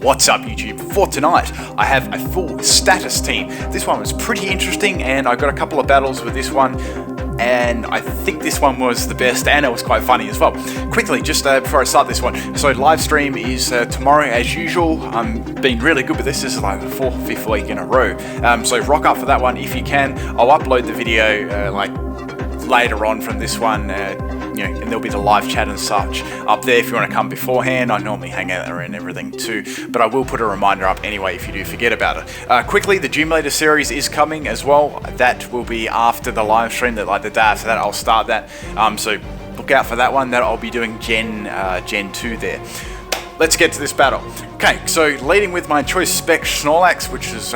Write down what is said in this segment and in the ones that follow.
What's up YouTube? For tonight I have a full status team. This one was pretty interesting and I got a couple of battles with this one and I think this one was the best and it was quite funny as well. Quickly, just before I start this one, so live stream is tomorrow as usual. I'm being really good with this. This is like the 4th or 5th week in a row. So rock up for that one if you can. I'll upload the video like later on from this one, and there'll be the live chat and such up there if you want to come beforehand. I normally hang out there and everything too, but I will put a reminder up anyway if you do forget about it. Quickly, the Gym Leader series is coming as well. That will be after the live stream, that like the day after that I'll start that. So look out for that one. That I'll be doing Gen 2 there. Let's get to this battle. Okay, so leading with my choice spec Snorlax, which is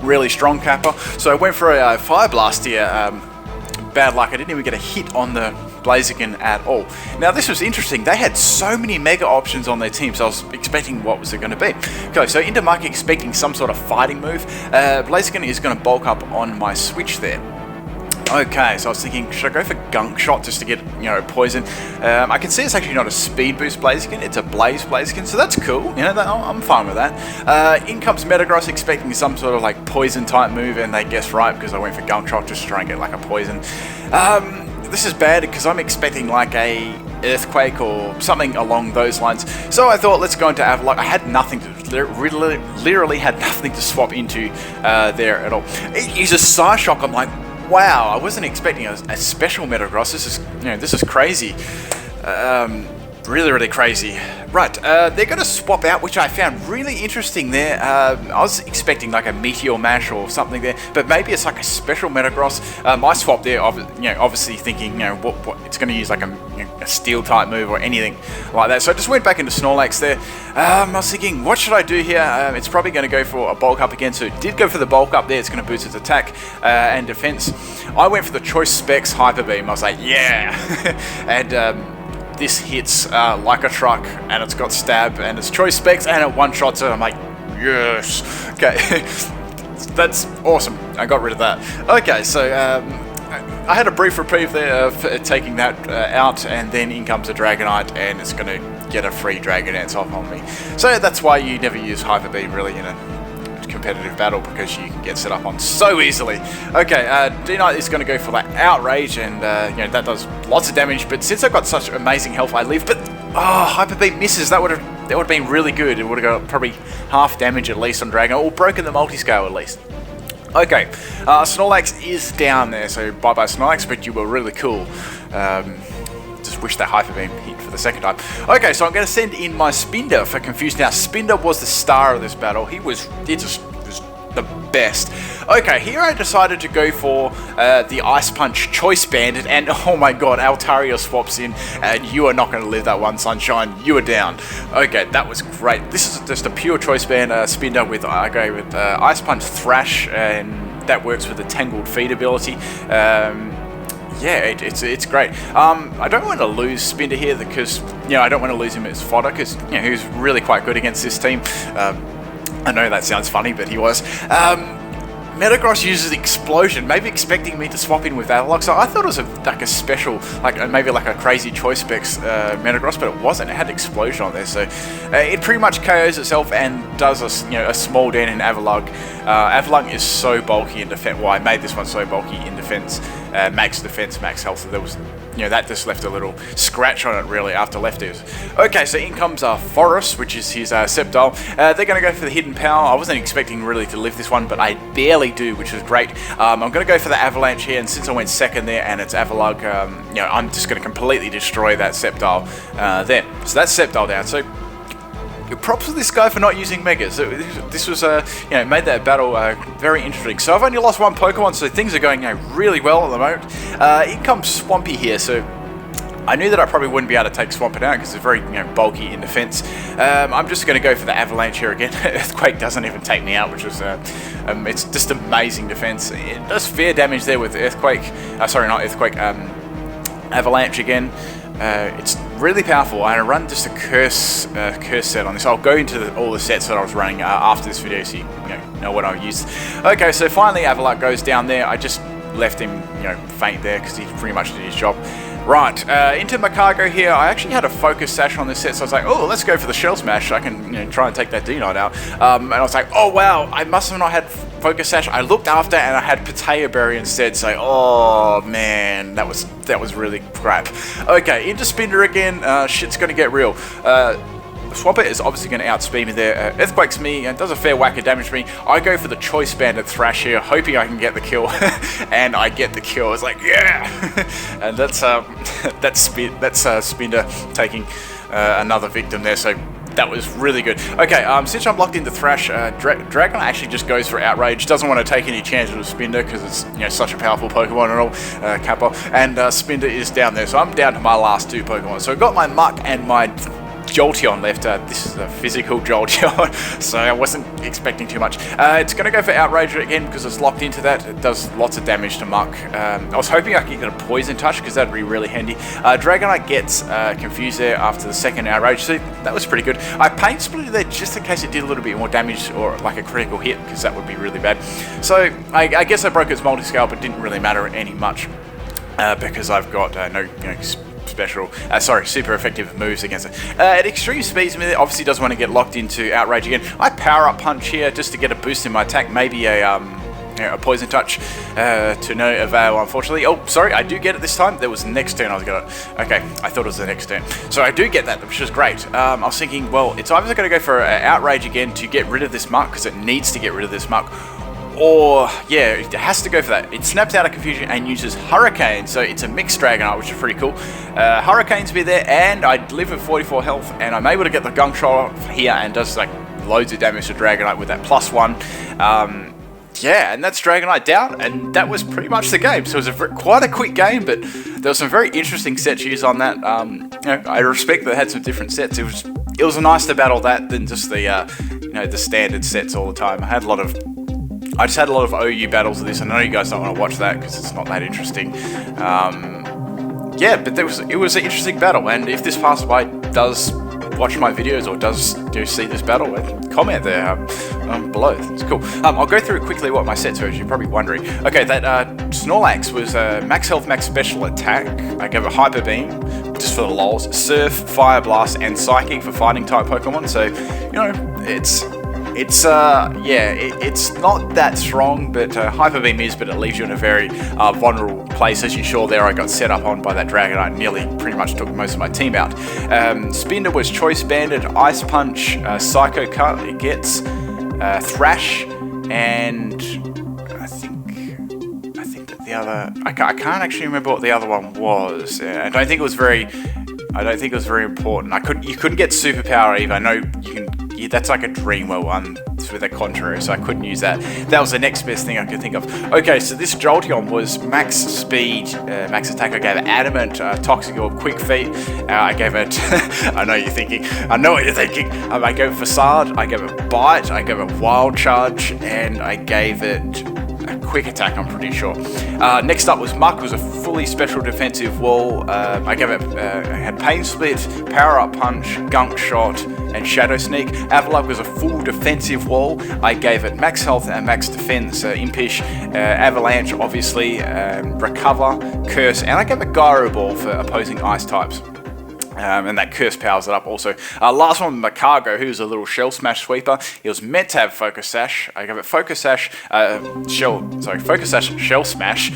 really strong capper. So I went for a Fire Blast here. Bad luck, I didn't even get a hit on the Blaziken at all. Now this was interesting, they had so many mega options on their team, so I was expecting what was it going to be. Okay, so into market expecting some sort of fighting move. Blaziken is going to bulk up on my switch there. Okay, so I was thinking, should I go for Gunk Shot just to get, poison? I can see it's actually not a Speed Boost Blaziken, it's a Blaze Blaziken, so that's cool. I'm fine with that. In comes Metagross expecting some sort of like poison type move, and they guessed right because I went for Gunk Shot just to try and get like a poison. This is bad because I'm expecting like a Earthquake or something along those lines. So I thought, let's go into Avalok. I had nothing to, literally had nothing to swap into there at all. He's a Psyshock. I'm like, wow, I wasn't expecting a special Metagross. This is crazy. Really crazy. Right, they're going to swap out, which I found really interesting there. I was expecting like a Meteor Mash or something there, but maybe it's like a special Metagross. I swapped there, obviously thinking, what it's going to use like a Steel type move or anything like that. So I just went back into Snorlax there. I was thinking, what should I do here? It's probably going to go for a bulk up again, so it did go for the bulk up there. It's going to boost its attack and defense. I went for the Choice Specs Hyper Beam. I was like, yeah! And this hits like a truck, and it's got stab, and it's Choice Specs, and it one-shots it. I'm like, yes! Okay, that's awesome. I got rid of that. Okay, so I had a brief reprieve there of taking that out, and then in comes a Dragonite, and it's going to get a free Dragon Dance off on me. So that's why you never use Hyper Beam really in a competitive battle, because you can get set up on so easily. Okay, D-Knight is going to go for that Outrage, and that does lots of damage, but since I've got such amazing health I live, but Hyper Beam misses. That would have been really good. It would have got probably half damage at least on Dragon, or broken the multi-scale at least. Okay, Snorlax is down there, so bye-bye Snorlax, but you were really cool. Just wish that Hyper Beam hit for the second time. Okay, so I'm going to send in my Spinder for Confused. Now, Spinder was the star of this battle. He was the best. Okay, here I decided to go for the Ice Punch Choice Bandit, and oh my god, Altaria swaps in, and you are not going to live that one, Sunshine. You are down. Okay, that was great. This is just a pure Choice Band Spinder with, I go with Ice Punch Thrash, and that works with the Tangled Feed ability. Yeah, it's great. I don't want to lose Spinder here because I don't want to lose him as fodder, because he was really quite good against this team. I know that sounds funny, but he was. Metagross uses Explosion, maybe expecting me to swap in with Avalok, so I thought it was like a special, maybe like a crazy Choice Specs Metagross, but it wasn't. It had Explosion on there, so it pretty much KOs itself and does a small dent in Avalok. Avalok is so bulky in defense. Well, I made this one so bulky in defense, max defense, max health. So there was, that just left a little scratch on it really after left is. Okay, so in comes Forest, which is his Sceptile. They're going to go for the Hidden Power. I wasn't expecting really to live this one, but I barely do, which is great. I'm going to go for the Avalanche here, and since I went second there and it's Avalok, I'm just going to completely destroy that Sceptile there. So that's Sceptile down. So props to this guy for not using Megas. This was, made that battle very interesting. So I've only lost one Pokemon, so things are going really well at the moment. In comes Swampy here, so I knew that I probably wouldn't be able to take Swampert out because it's very bulky in defense. I'm just going to go for the Avalanche here again. Earthquake doesn't even take me out, which is it's just amazing defense. It does fair damage there with Earthquake. Sorry, not Earthquake. Avalanche again. It's really powerful. I run just a curse set on this. I'll go into all the sets that I was running after this video, so you know what I used. Okay, so finally Avalok goes down there. I just left him faint there because he pretty much did his job. Right, into my cargo here. I actually had a focus sash on this set, so I was like, oh, let's go for the shell smash. I can try and take that D9 out. And I was like, oh wow, I must have not had focus sash. I looked after and I had potato berry instead, so oh man, that was really crap. Okay, into Spinder again. Shit's gonna get real. Swampert is obviously going to outspeed me there. Earthquakes me and does a fair whack of damage to me. I go for the Choice Banded Thrash here, hoping I can get the kill, and I get the kill. It's like, yeah! And that's Spinder taking another victim there, so that was really good. Okay, since I'm locked into Thrash, Dragon actually just goes for Outrage. Doesn't want to take any chances with Spinder because it's such a powerful Pokemon and all, Kappa. And Spinder is down there, so I'm down to my last 2 Pokemon. So I've got my Muck and my Jolteon left. This is a physical Jolteon, so I wasn't expecting too much. It's going to go for Outrage again because it's locked into that. It does lots of damage to Muck. I was hoping I could get a Poison Touch because that'd be really handy. Dragonite gets confused there after the second Outrage, so that was pretty good. I Pain Split there just in case it did a little bit more damage or like a critical hit, because that would be really bad. So I guess I broke its multi-scale, but didn't really matter any much because I've got no super effective moves against it. At extreme speeds, I mean, it obviously doesn't want to get locked into Outrage again. I power up Punch here just to get a boost in my attack, maybe a Poison Touch to no avail, unfortunately. Oh, sorry, I do get it this time. That was the next turn I was gonna. Okay, I thought it was the next turn. So I do get that, which is great. I was thinking, well, it's either going to go for Outrage again to get rid of this Muck because it needs to get rid of this Muck. Or, yeah, it has to go for that. It snaps out of confusion and uses Hurricane, so it's a mixed Dragonite, which is pretty cool. Hurricane's be there, and I live with 44 health, and I'm able to get the Gunk Shot here, and does like loads of damage to Dragonite with that +1. Yeah, and that's Dragonite down, and that was pretty much the game. So it was quite a quick game, but there was some very interesting sets used on that. I respect that it had some different sets. It was nice to battle that than just the the standard sets all the time. I just had a lot of OU battles of this, and I know you guys don't want to watch that because it's not that interesting. Yeah, but it was an interesting battle, and if this passerby does watch my videos or does see this battle, comment there below. It's cool. I'll go through quickly what my sets are, as you're probably wondering. Okay, that Snorlax was max health, max special attack. I gave it Hyper Beam, just for the lols, Surf, Fire Blast, and Psychic for fighting type Pokemon. So, it's not that strong, but Hyper Beam is, but it leaves you in a very vulnerable place. As you saw there, I got set up on by that Dragonite, nearly pretty much took most of my team out. Spinder was Choice Banded, Ice Punch, Psycho Cut, it gets Thrash, and I think that the other, I can't actually remember what the other one was. I don't think it was very important. You couldn't get Superpower either. I know you can. Yeah, that's like a Dreamwell one with a Contrary, so I couldn't use that. That was the next best thing I could think of. Okay, so this Jolteon was max speed, max attack. I gave it Adamant, Toxic Orb, Quick Feet. I gave it, I know what you're thinking. I gave it Facade, I gave it Bite, I gave it Wild Charge, and I gave it a Quick Attack, I'm pretty sure. Next up was Muck, was a fully special defensive wall. I gave it, I had Pain Split, Power Up Punch, Gunk Shot, and Shadow Sneak. Avalugg was a full defensive wall. I gave it max health and max defense, Impish, Avalanche, obviously, Recover, Curse, and I gave it Gyro Ball for opposing ice types. And that Curse powers it up also. Last one, Macargo, who's a little Shell Smash sweeper. He was meant to have Focus Sash. I gave it Focus Sash, Shell Smash,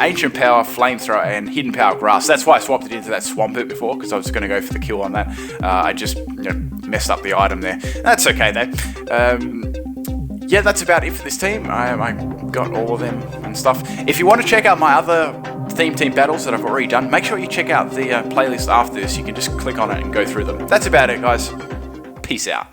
Ancient Power, Flamethrower, and Hidden Power Grass. That's why I swapped it into that Swampert before, because I was going to go for the kill on that. I just messed up the item there. That's okay though. Yeah, that's about it for this team. I got all of them and stuff. If you want to check out my other team battles that I've already done, make sure you check out the playlist after this. You can just click on it and go through them. That's about it, guys. Peace out.